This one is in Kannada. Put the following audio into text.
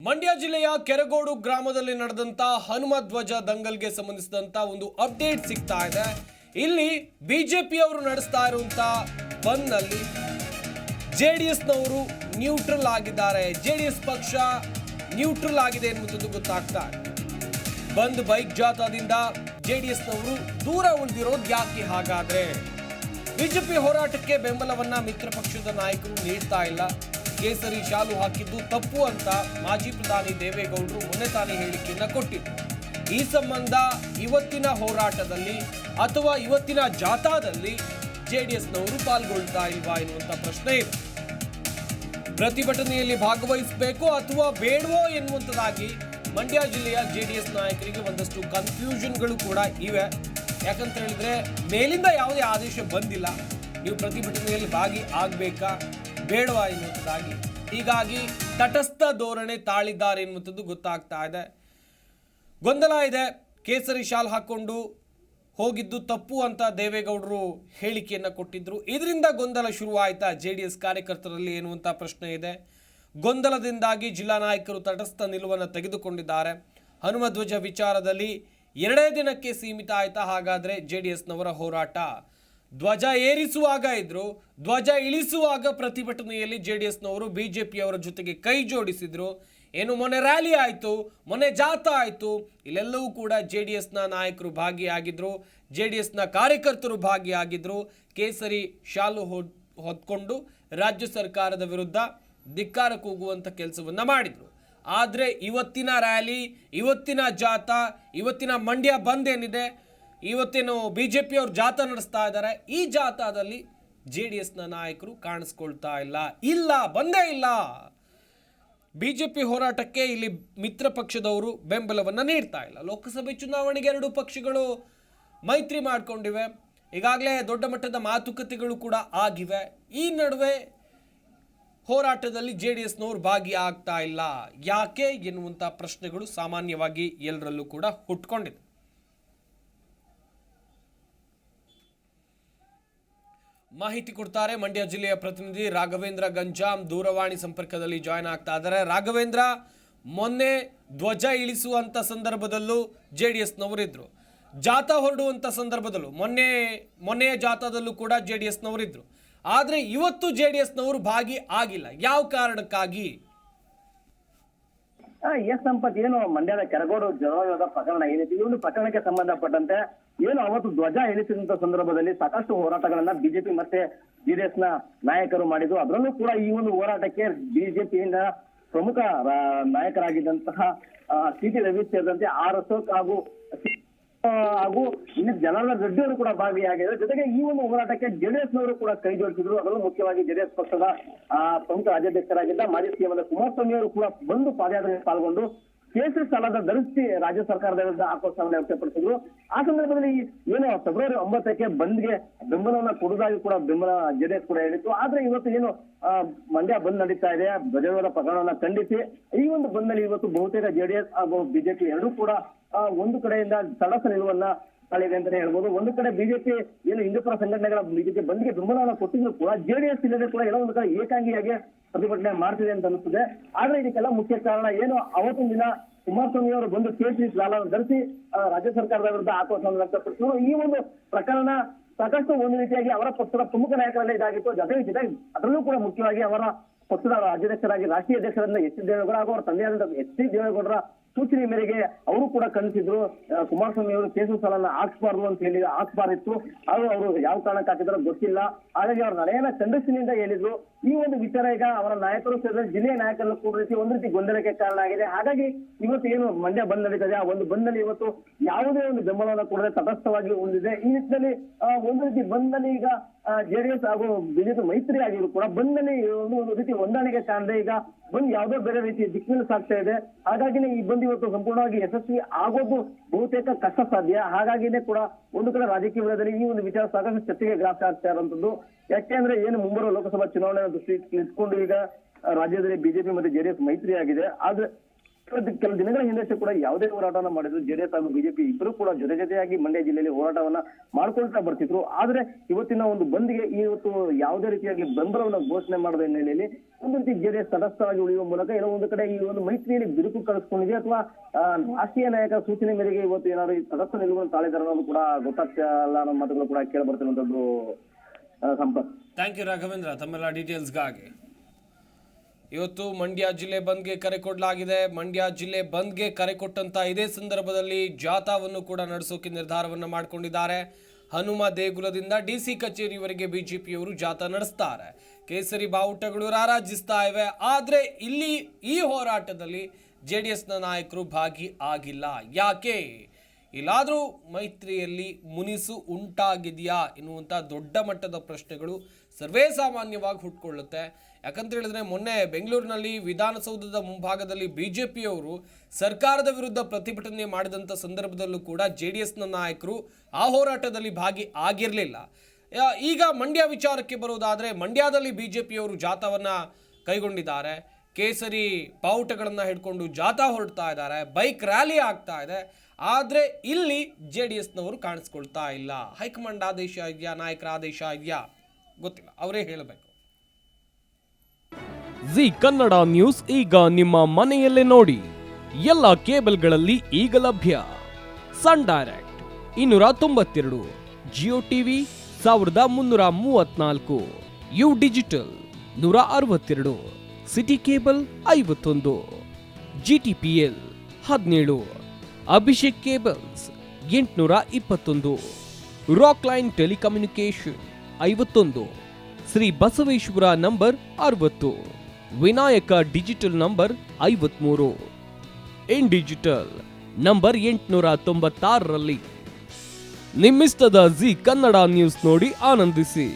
ಮಂಡ್ಯ ಜಿಲ್ಲೆಯ ಕೆರಗೋಡು ಗ್ರಾಮದಲ್ಲಿ ನಡೆದಂತ ಹನುಮ ಧ್ವಜ ದಂಗಲ್ಗೆ ಸಂಬಂಧಿಸಿದಂತ ಒಂದು ಅಪ್ಡೇಟ್ ಸಿಗ್ತಾ ಇದೆ. ಇಲ್ಲಿ ಬಿಜೆಪಿ ಅವರು ನಡೆಸ್ತಾ ಇರುವಂತ ಬಂದ್ ನಲ್ಲಿ ಜೆಡಿಎಸ್ ನವರು ನ್ಯೂಟ್ರಲ್ ಆಗಿದ್ದಾರೆ. ಜೆಡಿಎಸ್ ಪಕ್ಷ ನ್ಯೂಟ್ರಲ್ ಆಗಿದೆ ಎನ್ನುವುದು ಗೊತ್ತಾಗ್ತಾ ಇದೆ. ಬಂದ್ ಬೈಕ್ ಜಾಥಾದಿಂದ ಜೆಡಿಎಸ್ ನವರು ದೂರ ಉಳಿದಿರೋದು ಯಾಕೆ? ಹಾಗಾದ್ರೆ ಬಿಜೆಪಿ ಹೋರಾಟಕ್ಕೆ ಬೆಂಬಲವನ್ನ ಮಿತ್ರ ಪಕ್ಷದ ನಾಯಕರು ನೀಡ್ತಾ ಇಲ್ಲ. ಕೇಸರಿ ಶಾಲು ಹಾಕಿದ್ದು ತಪ್ಪು ಅಂತ ಮಾಜಿ ಪ್ರಧಾನಿ ದೇವೇಗೌಡರು ಮೊನ್ನೆ ತಾನೇ ಹೇಳಿಕೆಯನ್ನ ಕೊಟ್ಟಿದ್ರು. ಈ ಸಂಬಂಧ ಇವತ್ತಿನ ಹೋರಾಟದಲ್ಲಿ ಅಥವಾ ಇವತ್ತಿನ ಜಾಥಾದಲ್ಲಿ ಜೆಡಿಎಸ್ನವರು ಪಾಲ್ಗೊಳ್ತಾ ಇಲ್ವಾ ಎನ್ನುವಂತ ಪ್ರಶ್ನೆ ಇದೆ. ಪ್ರತಿಭಟನೆಯಲ್ಲಿ ಭಾಗವಹಿಸಬೇಕು ಅಥವಾ ಬೇಡವೋ ಎನ್ನುವಂಥದ್ದಾಗಿ ಮಂಡ್ಯ ಜಿಲ್ಲೆಯ ಜೆಡಿಎಸ್ ನಾಯಕರಿಗೆ ಒಂದಷ್ಟು ಕನ್ಫ್ಯೂಷನ್ಗಳು ಕೂಡ ಇವೆ. ಯಾಕಂತ ಹೇಳಿದ್ರೆ ಮೇಲಿಂದ ಯಾವುದೇ ಆದೇಶ ಬಂದಿಲ್ಲ, ನೀವು ಪ್ರತಿಭಟನೆಯಲ್ಲಿ ಭಾಗಿ ಆಗಬೇಕಾ ಬೇಡವಾ ಎನ್ನುವಂಥದ್ದಾಗಿ. ಹೀಗಾಗಿ ತಟಸ್ಥ ಧೋರಣೆ ತಾಳಿದ್ದಾರೆ ಎನ್ನುವಂಥದ್ದು ಗೊತ್ತಾಗ್ತಾ ಇದೆ. ಗೊಂದಲ ಇದೆ. ಕೇಸರಿ ಶಾಲ್ ಹಾಕೊಂಡು ಹೋಗಿದ್ದು ತಪ್ಪು ಅಂತ ದೇವೇಗೌಡರು ಹೇಳಿಕೆಯನ್ನು ಕೊಟ್ಟಿದ್ರು. ಇದರಿಂದ ಗೊಂದಲ ಶುರುವಾಯಿತಾ ಜೆಡಿಎಸ್ ಕಾರ್ಯಕರ್ತರಲ್ಲಿ ಎನ್ನುವಂಥ ಪ್ರಶ್ನೆ ಇದೆ. ಗೊಂದಲದಿಂದಾಗಿ ಜಿಲ್ಲಾ ನಾಯಕರು ತಟಸ್ಥ ನಿಲುವನ್ನು ತೆಗೆದುಕೊಂಡಿದ್ದಾರೆ. ಹನುಮ ಧ್ವಜ ವಿಚಾರದಲ್ಲಿ 2 ದಿನಕ್ಕೆ ಸೀಮಿತ ಆಯ್ತಾ? ಹಾಗಾದ್ರೆ ಜೆಡಿಎಸ್ನವರ ಹೋರಾಟ ಧ್ವಜ ಏರಿಸುವಾಗ ಇದ್ರು, ಧ್ವಜ ಇಳಿಸುವಾಗ ಪ್ರತಿಭಟನೆಯಲ್ಲಿ ಜೆಡಿಎಸ್ನವರು ಬಿಜೆಪಿಯವರ ಜೊತೆಗೆ ಕೈ ಜೋಡಿಸಿದ್ರು. ಏನು ಮೊನ್ನೆ ರ್ಯಾಲಿ ಆಯಿತು, ಮೊನ್ನೆ ಜಾಥಾ ಆಯಿತು, ಇಲ್ಲೆಲ್ಲವೂ ಕೂಡ ಜೆಡಿಎಸ್ನ ನಾಯಕರು ಭಾಗಿಯಾಗಿದ್ರು, ಜೆಡಿಎಸ್ನ ಕಾರ್ಯಕರ್ತರು ಭಾಗಿಯಾಗಿದ್ರು. ಕೇಸರಿ ಶಾಲು ಹೊತ್ಕೊಂಡು ರಾಜ್ಯ ಸರ್ಕಾರದ ವಿರುದ್ಧ ಧಿಕ್ಕಾರ ಕೂಗುವಂಥ ಕೆಲಸವನ್ನ ಮಾಡಿದ್ರು. ಆದರೆ ಇವತ್ತಿನ ರ್ಯಾಲಿ, ಇವತ್ತಿನ ಜಾಥಾ, ಇವತ್ತಿನ ಮಂಡ್ಯ ಬಂದ್ ಏನಿದೆ, ಇವತ್ತೇನು ಬಿಜೆಪಿ ಅವರು ಜಾಥಾ ನಡೆಸ್ತಾ ಇದ್ದಾರೆ, ಈ ಜಾಥಾದಲ್ಲಿ ಜೆಡಿಎಸ್ನ ನಾಯಕರು ಕಾಣಿಸ್ಕೊಳ್ತಾ ಇಲ್ಲ, ಬಂದೇ ಇಲ್ಲ. ಬಿಜೆಪಿ ಹೋರಾಟಕ್ಕೆ ಇಲ್ಲಿ ಮಿತ್ರ ಪಕ್ಷದವರು ಬೆಂಬಲವನ್ನು ನೀಡ್ತಾ ಇಲ್ಲ. ಲೋಕಸಭೆ ಚುನಾವಣೆಗೆ 2 ಪಕ್ಷಗಳು ಮೈತ್ರಿ ಮಾಡಿಕೊಂಡಿವೆ. ಈಗಾಗಲೇ ದೊಡ್ಡ ಮಟ್ಟದ ಮಾತುಕತೆಗಳು ಕೂಡ ಆಗಿವೆ. ಈ ನಡುವೆ ಹೋರಾಟದಲ್ಲಿ ಜೆಡಿಎಸ್ನವರು ಭಾಗಿಯಾಗ್ತಾ ಇಲ್ಲ, ಯಾಕೆ ಎನ್ನುವಂಥ ಪ್ರಶ್ನೆಗಳು ಸಾಮಾನ್ಯವಾಗಿ ಎಲ್ಲರಲ್ಲೂ ಕೂಡ ಹುಟ್ಕೊಂಡಿದೆ. ಮಾಹಿತಿ ಕೊಡ್ತಾರೆ ಮಂಡ್ಯ ಜಿಲ್ಲೆಯ ಪ್ರತಿನಿಧಿ ರಾಘವೇಂದ್ರ ಗಂಜಾಮ್, ದೂರವಾಣಿ ಸಂಪರ್ಕದಲ್ಲಿ ಜಾಯ್ನ್ ಆಗ್ತಾ ಇದ್ದಾರೆ. ರಾಘವೇಂದ್ರ, ಮೊನ್ನೆ ಧ್ವಜ ಇಳಿಸುವಂತ ಸಂದರ್ಭದಲ್ಲೂ ಜೆಡಿಎಸ್ನವರಿದ್ರು, ಜಾಥಾ ಹೊರಡುವಂತ ಸಂದರ್ಭದಲ್ಲೂ ಮೊನ್ನೆಯ ಜಾಥಾದಲ್ಲೂ ಕೂಡ ಜೆಡಿಎಸ್ನವರಿದ್ರು. ಆದ್ರೆ ಇವತ್ತು ಜೆಡಿಎಸ್ನವರು ಭಾಗಿ ಆಗಿಲ್ಲ. ಯಾವ ಕಾರಣಕ್ಕಾಗಿ? ಎಸ್ ಸಂಪತ್, ಏನು ಮಂಡ್ಯದ ಕೆರಗೋಡು ಜಲವಿವಾದ ಪ್ರಕರಣ ಏನಿದೆ, ಈ ಒಂದು ಪ್ರಕರಣಕ್ಕೆ ಸಂಬಂಧಪಟ್ಟಂತೆ ಏನು ಅವತ್ತು ಧ್ವಜ ಇಳಿಸಿದಂತ ಸಂದರ್ಭದಲ್ಲಿ ಸಾಕಷ್ಟು ಹೋರಾಟಗಳನ್ನ ಬಿಜೆಪಿ ಮತ್ತೆ ಜೆಡಿಎಸ್ ನ ನಾಯಕರು ಮಾಡಿದ್ರು. ಅದರಲ್ಲೂ ಕೂಡ ಈ ಒಂದು ಹೋರಾಟಕ್ಕೆ ಬಿಜೆಪಿಯಿಂದ ಪ್ರಮುಖ ನಾಯಕರಾಗಿದ್ದಂತಹ ಸಿ.ಟಿ. ರವಿ ಸೇರಿದಂತೆ ಆರ್ ಅಶೋಕ್ ಹಾಗೂ ಇನ್ನು ಜನಾರ್ದನ್ ರೆಡ್ಡಿ ಅವರು ಕೂಡ ಭಾಗಿಯಾಗಿದ್ದಾರೆ. ಜೊತೆಗೆ ಈ ಒಂದು ಹೋರಾಟಕ್ಕೆ ಜೆಡಿಎಸ್ ನವರು ಕೂಡ ಕೈ ಜೋಡಿಸಿದ್ರು. ಅದರಲ್ಲೂ ಮುಖ್ಯವಾಗಿ ಜೆಡಿಎಸ್ ಪಕ್ಷದ ಪ್ರಮುಖ ರಾಜ್ಯಾಧ್ಯಕ್ಷರಾಗಿದ್ದ ಮಾಜಿ ಸಿಎಂ ಕುಮಾರಸ್ವಾಮಿ ಅವರು ಕೂಡ ಬಂದು ಪಾದಯಾತ್ರೆಯಲ್ಲಿ ಪಾಲ್ಗೊಂಡು ಕೇಸರಿ ಸಾಲದ ಧರಿಸಿ ರಾಜ್ಯ ಸರ್ಕಾರದ ವಿರುದ್ಧ ಆಕ್ರೋಶವನ್ನು ವ್ಯಕ್ತಪಡಿಸಿದ್ರು. ಆ ಸಂದರ್ಭದಲ್ಲಿ ಏನು ಫೆಬ್ರವರಿ 9ಕ್ಕೆ ಬಂದ್ಗೆ ಬೆಂಬಲವನ್ನ ಕೊಡುವುದಾಗಿ ಕೂಡ ಬೆಂಬಲ ಜೆಡಿಎಸ್ ಕೂಡ ಹೇಳಿತ್ತು. ಆದ್ರೆ ಇವತ್ತು ಏನು ಮಂಡ್ಯ ಬಂದ್ ನಡೀತಾ ಇದೆ, ಧ್ವಜವಿವಾದ ಪ್ರಕರಣವನ್ನ ಖಂಡಿಸಿ ಈ ಒಂದು ಬಂದ್ನಲ್ಲಿ ಇವತ್ತು ಬಹುತೇಕ ಜೆಡಿಎಸ್ ಹಾಗೂ ಬಿಜೆಪಿ ಎರಡೂ ಕೂಡ ಒಂದು ಕಡೆಯಿಂದ ತಟಸ್ಥ ನಿಲುವನ್ನ ತಾಳಿದೆ ಅಂತಾನೆ ಹೇಳ್ಬೋದು. ಒಂದು ಕಡೆ ಬಿಜೆಪಿ ಏನು ಹಿಂದೂಪರ ಸಂಘಟನೆಗಳ ಬಿಜೆಪಿ ಬಂದ್ಗೆ ಬೆಂಬಲವನ್ನು ಕೊಟ್ಟಿದ್ರು ಕೂಡ ಜೆಡಿಎಸ್ ಇಲ್ಲದೆ ಕೂಡ ಎಲ್ಲ ಒಂದು ಕಡೆ ಏಕಾಂಗಿಯಾಗಿ ಪ್ರತಿಭಟನೆ ಮಾಡ್ತಿದೆ ಅಂತ ಅನಿಸ್ತದೆ. ಆದ್ರೆ ಇದಕ್ಕೆಲ್ಲ ಮುಖ್ಯ ಕಾರಣ ಏನು, ಅವತ್ತಿನ ದಿನ ಕುಮಾರಸ್ವಾಮಿ ಅವರು ಬಂದು ಕೇಸರಿ ಶಾಲನ್ನು ಧರಿಸಿ ರಾಜ್ಯ ಸರ್ಕಾರದ ವಿರುದ್ಧ ಆಕ್ರೋಶವನ್ನು ವ್ಯಕ್ತಪಡಿಸಿದ್ರು. ಈ ಒಂದು ಪ್ರಕರಣ ಸಾಕಷ್ಟು ಒಂದು ರೀತಿಯಾಗಿ ಅವರ ಪಕ್ಷದ ಪ್ರಮುಖ ನಾಯಕರಲ್ಲೇ ಇದಾಗಿತ್ತು. ಜೊತೆಗೆ ಅದರಲ್ಲೂ ಕೂಡ ಮುಖ್ಯವಾಗಿ ಅವರ ಪಕ್ಷದ ರಾಜ್ಯಾಧ್ಯಕ್ಷರಾಗಿ ರಾಷ್ಟ್ರೀಯ ಅಧ್ಯಕ್ಷರಾದ ಎಚ್ ಡಿ ದೇವೇಗೌಡ ಹಾಗೂ ಅವರ ತಂದೆಯಾದ ಎಚ್ ಡಿ ದೇವೇಗೌಡರ ಸೂಚನೆ ಮೇರೆಗೆ ಅವರು ಕೂಡ ಕಳಿಸಿದ್ರು. ಕುಮಾರಸ್ವಾಮಿ ಅವರು ಕೇಸರಿ ಸಾಲನ್ನ ಹಾಕ್ಸ್ಬಾರ್ದು ಅಂತ ಹೇಳಿ ಹಾಕ್ಬಾರಿತ್ತು. ಅದು ಅವರು ಯಾವ ಕಾರಣಕ್ಕೆ ಹಾಕಿದ್ರೋ ಗೊತ್ತಿಲ್ಲ. ಹಾಗಾಗಿ ಅವರ ನಡೆಯನ್ನ ಖಂಡಿಸಿನಿಂದ ಹೇಳಿದ್ರು. ಈ ಒಂದು ವಿಚಾರ ಈಗ ಅವರ ನಾಯಕರು ಸೇರಿದಂತೆ ಜಿಲ್ಲೆಯ ನಾಯಕರನ್ನು ಕೂಡ ಒಂದು ರೀತಿ ಗೊಂದಲಕ್ಕೆ ಕಾರಣ ಆಗಿದೆ. ಹಾಗಾಗಿ ಇವತ್ತು ಏನು ಮಂಡ್ಯ ಬಂದ್ ನಡೀತದೆ, ಆ ಒಂದು ಬಂದಲ್ಲಿ ಇವತ್ತು ಯಾವುದೇ ಒಂದು ಬೆಂಬಲವನ್ನು ಕೊಡದೆ ತಟಸ್ಥವಾಗಿ ಹೊಂದಿದೆ. ಈ ನಿಟ್ಟಿನಲ್ಲಿ ಒಂದು ರೀತಿ ಬಂದಲ್ಲಿ ಈಗ ಜೆಡಿಎಸ್ ಹಾಗೂ ಬಿಜೆಪಿ ಮೈತ್ರಿ ಆಗಿದ್ರು ಕೂಡ ಬಂದಲ್ಲಿ ಒಂದು ರೀತಿ ಹೊಂದಾಣಿಕೆ ಕಾಣದೆ ಈಗ ಬಂದ್ ಯಾವುದೋ ಬೇರೆ ರೀತಿ ದಿಕ್ಕಿನಲ್ಲಿ ಸಾಗ್ತಾ ಇದೆ. ಹಾಗಾಗಿನೇ ಈ ಬಂದ್ ಇವತ್ತು ಸಂಪೂರ್ಣವಾಗಿ ಯಶಸ್ವಿ ಆಗೋದು ಬಹುತೇಕ ಕಷ್ಟ ಸಾಧ್ಯ. ಹಾಗಾಗಿನೇ ಕೂಡ ಒಂದು ಕಡೆ ರಾಜಕೀಯ ವಲಯದಲ್ಲಿ ಈ ಒಂದು ವಿಚಾರ ಸಾಕಷ್ಟು ಚರ್ಚೆಗೆ ಗ್ರಾಸ ಆಗ್ತಾ ಇರುವಂತದ್ದು. ಯಾಕೆಂದ್ರೆ ಏನು ಮುಂಬರುವ ಲೋಕಸಭಾ ಚುನಾವಣೆ ದೃಷ್ಟಿ ಇಟ್ಕೊಂಡು ಈಗ ರಾಜ್ಯದಲ್ಲಿ ಬಿಜೆಪಿ ಮತ್ತೆ ಜೆಡಿಎಸ್ ಮೈತ್ರಿ ಆಗಿದೆ. ಆದ್ರೆ ಕೆಲ ದಿನಗಳ ಹಿಂದಷ್ಟೇ ಕೂಡ ಯಾವುದೇ ಹೋರಾಟವನ್ನ ಮಾಡಿದ್ರು ಜೆಡಿಎಸ್ ಹಾಗೂ ಬಿಜೆಪಿ ಇಬ್ಬರು ಕೂಡ ಜೊತೆಯಾಗಿ ಮಂಡ್ಯ ಜಿಲ್ಲೆಯಲ್ಲಿ ಹೋರಾಟವನ್ನ ಮಾಡ್ಕೊಳ್ತಾ ಬರ್ತಿದ್ರು. ಆದ್ರೆ ಇವತ್ತಿನ ಒಂದು ಬಂದ್ಗೆ ಇವತ್ತು ಯಾವುದೇ ರೀತಿಯಾಗಿ ಬೆಂಬಲವನ್ನ ಘೋಷಣೆ ಮಾಡದ ಹಿನ್ನೆಲೆಯಲ್ಲಿ ಒಂದು ರೀತಿ ಜೆಡಿಎಸ್ ತಟಸ್ಥವಾಗಿ ಉಳಿಯುವ ಮೂಲಕ ಏನೋ ಒಂದು ಕಡೆ ಈ ಒಂದು ಮೈತ್ರಿಯಲ್ಲಿ ಬಿರುಕು ಕಳಿಸ್ಕೊಂಡಿದೆ ಅಥವಾ ರಾಷ್ಟ್ರೀಯ ನಾಯಕ ಸೂಚನೆ ಮೇರೆಗೆ ಇವತ್ತು ಏನಾದ್ರು ಈ ತಟಸ್ಥ ನಿಲುವನ್ನು ತಾಳಿದಾರೆ ಅನ್ನೋದು ಕೂಡ ಗೊತ್ತಾಗ್ತಿಲ್ಲ ಅನ್ನೋ ಮಾತುಗಳು ಕೂಡ ಕೇಳಿ ಬರ್ತಿರುವಂತದ್ದು. ಸಂಪತ್, ಥ್ಯಾಂಕ್ ಯು ರಾಘವೇಂದ್ರ ತಮ್ಮೆಲ್ಲ ಡೀಟೇಲ್ಸ್ಗಾಗಿ. ಇವತ್ತು ಮಂಡ್ಯ ಜಿಲ್ಲೆ ಬಂದ್ಗೆ ಕರೆ ಕೊಡಲಾಗಿದೆ. ಮಂಡ್ಯ ಜಿಲ್ಲೆ ಬಂದ್ಗೆ ಕರೆ ಕೊಟ್ಟಂತ ಇದೇ ಸಂದರ್ಭದಲ್ಲಿ ಜಾಥಾವನ್ನು ಕೂಡ ನಡೆಸೋಕೆ ನಿರ್ಧಾರವನ್ನು ಮಾಡಿಕೊಂಡಿದ್ದಾರೆ. ಹನುಮ ದೇಗುಲದಿಂದ ಡಿಸಿ ಕಚೇರಿವರೆಗೆ ಬಿಜೆಪಿಯವರು ಜಾಥಾ ನಡೆಸ್ತಾರೆ. ಕೇಸರಿ ಬಾವುಟಗಳು ರಾರಾಜಿಸ್ತಾ ಇವೆ. ಆದ್ರೆ ಇಲ್ಲಿ ಈ ಹೋರಾಟದಲ್ಲಿ ಜೆಡಿಎಸ್ನ ನಾಯಕರು ಭಾಗಿ ಆಗಿಲ್ಲ. ಯಾಕೆ? ಇಲ್ಲಾದರೂ ಮೈತ್ರಿಯಲ್ಲಿ ಮುನಿಸು ಉಂಟಾಗಿದೆಯಾ ಎನ್ನುವಂಥ ದೊಡ್ಡ ಮಟ್ಟದ ಪ್ರಶ್ನೆಗಳು ಸರ್ವೇ ಸಾಮಾನ್ಯವಾಗಿ ಹುಟ್ಕೊಳ್ಳುತ್ತೆ. ಯಾಕಂತ ಹೇಳಿದ್ರೆ ಮೊನ್ನೆ ಬೆಂಗಳೂರಿನಲ್ಲಿ ವಿಧಾನಸೌಧದ ಮುಂಭಾಗದಲ್ಲಿ ಬಿಜೆಪಿಯವರು ಸರ್ಕಾರದ ವಿರುದ್ಧ ಪ್ರತಿಭಟನೆ ಮಾಡಿದಂಥ ಸಂದರ್ಭದಲ್ಲೂ ಕೂಡ ಜೆಡಿಎಸ್ನ ನಾಯಕರು ಆ ಹೋರಾಟದಲ್ಲಿ ಭಾಗಿ ಆಗಿರಲಿಲ್ಲ. ಈಗ ಮಂಡ್ಯ ವಿಚಾರಕ್ಕೆ ಬರೋದಾದರೆ ಮಂಡ್ಯದಲ್ಲಿ ಬಿಜೆಪಿಯವರು ಜಾಥಾವನ್ನು ಕೈಗೊಂಡಿದ್ದಾರೆ. ಕೇಸರಿ ಬಾವುಟಗಳನ್ನು ಹಿಡ್ಕೊಂಡು ಜಾಥಾ ಹೊರಡ್ತಾ ಇದ್ದಾರೆ. ಬೈಕ್ ರ್ಯಾಲಿ ಆಗ್ತಾ ಇದೆ. ಆದರೆ ಇಲ್ಲಿ ಜೆಡಿಎಸ್ನವರು ಕಾಣಿಸ್ಕೊಳ್ತಾ ಇಲ್ಲ. ಹೈಕಮಾಂಡ್ ಆದೇಶ ಇದೆಯಾ, ನಾಯಕರ ಆದೇಶ ಇದೆಯಾ ಗೊತ್ತಿಲ್ಲ, ಅವರೇ ಹೇಳಬೇಕು. ಜಿ ಕನ್ನಡ ನ್ಯೂಸ್ ಈಗ ನಿಮ್ಮ ಮನೆಯಲ್ಲೇ ನೋಡಿ. ಎಲ್ಲ ಕೇಬಲ್ಗಳಲ್ಲಿ ಈಗ ಲಭ್ಯ. Sun Direct 292, Jio TV 1334, U digital 162, city cable 51, GTPL 17, Abhishek cables 821, rock line telecommunication 51, Shri Basaveshwara number 60, Vinayaka digital number 53, in digital number 896ರಲ್ಲಿ. ನಿಮ್ಮಿಸ್ತದ ಜಿ ಕನ್ನಡ ನ್ಯೂಸ್ ನೋಡಿ ಆನಂದಿಸಿ.